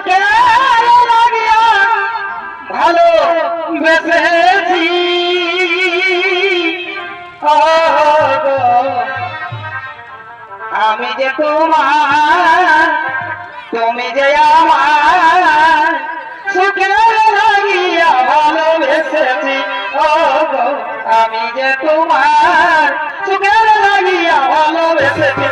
সুখে লাগিয়া ভালো বেসেছি আমি যে তোমার তুমি যে আমার সুখে লাগিয়া ভালোবেসেছি আমি যে তোমার সুখে লাগিয়া ভালোবেসেছি